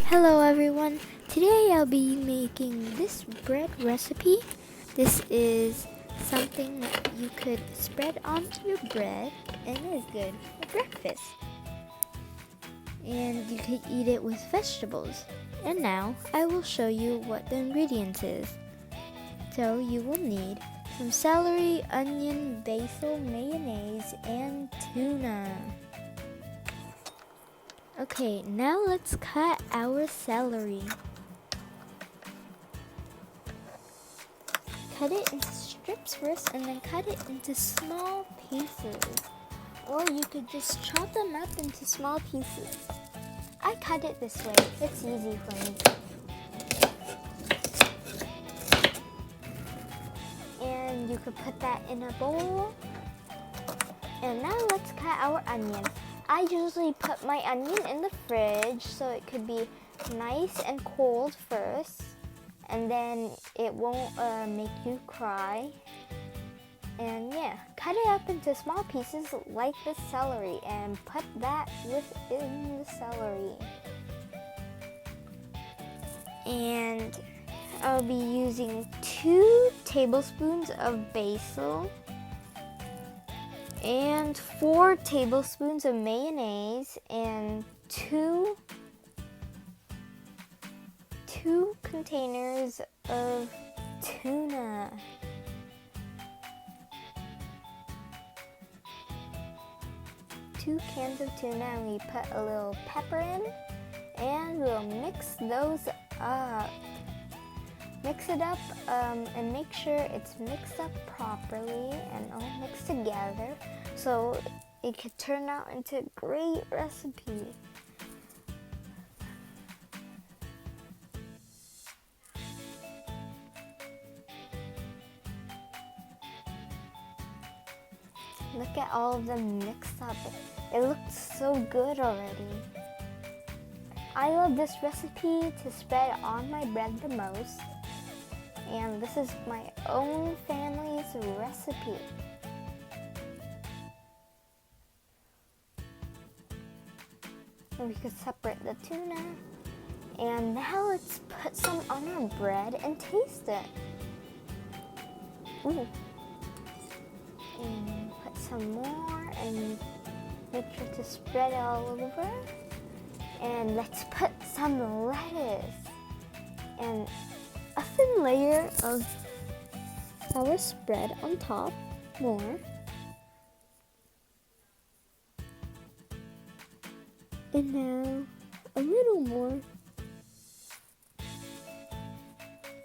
Hello everyone, today I'll be making this bread recipe. This is something that you could spread onto your bread and it is good for breakfast. And you could eat it with vegetables. And now I will show you what the ingredients is. So you will need some celery, onion, basil, mayonnaise, and tuna. Okay, now let's cut our celery. Cut it into strips first and then cut it into small pieces. Or you could just chop them up into small pieces. I cut it this way, it's easy for me. And you could put that in a bowl. And now let's cut our onion. I usually put my onion in the fridge so it could be nice and cold first, and then it won't make you cry. And yeah, cut it up into small pieces like the celery and put that within the celery. And I'll be using 2 tablespoons of basil and 4 tablespoons of mayonnaise and 2 containers of tuna. Two cans of tuna, and we put a little pepper in and we'll mix those up. Mix it up and make sure it's mixed up properly and all mixed together so it could turn out into a great recipe. Look at all of them mixed up. It looks so good already. I love this recipe to spread on my bread the most. And this is my own family's recipe. And we could separate the tuna. And now let's put some on our bread and taste it. Ooh. And put some more and make sure to spread it all over. And let's put some lettuce and a thin layer of our spread on top, more. And now a little more.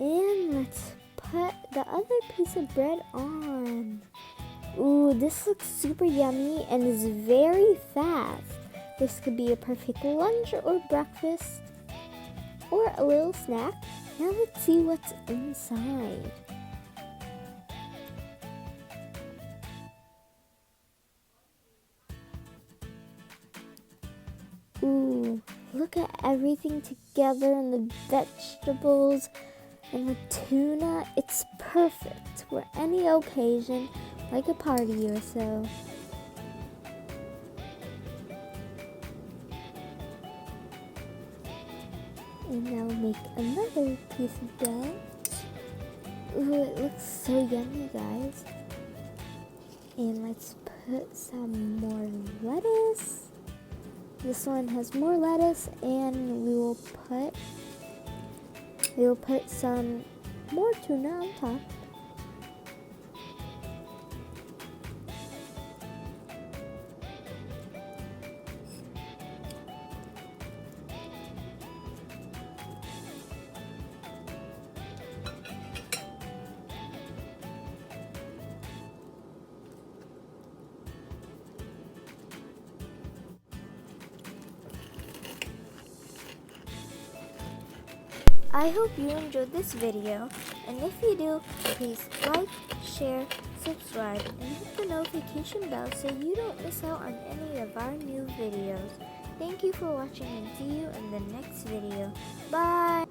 And let's put the other piece of bread on. Ooh, this looks super yummy and is very fast. This could be a perfect lunch or breakfast or a little snack. Now let's see what's inside. Ooh, look at everything together and the vegetables and the tuna. It's perfect for any occasion, like a party or so. And now make another piece of bread. Ooh, it looks so yummy, guys. And let's put some more lettuce. This one has more lettuce, and we will put some more tuna on top. I hope you enjoyed this video, and if you do, please like, share, subscribe, and hit the notification bell so you don't miss out on any of our new videos. Thank you for watching and see you in the next video. Bye!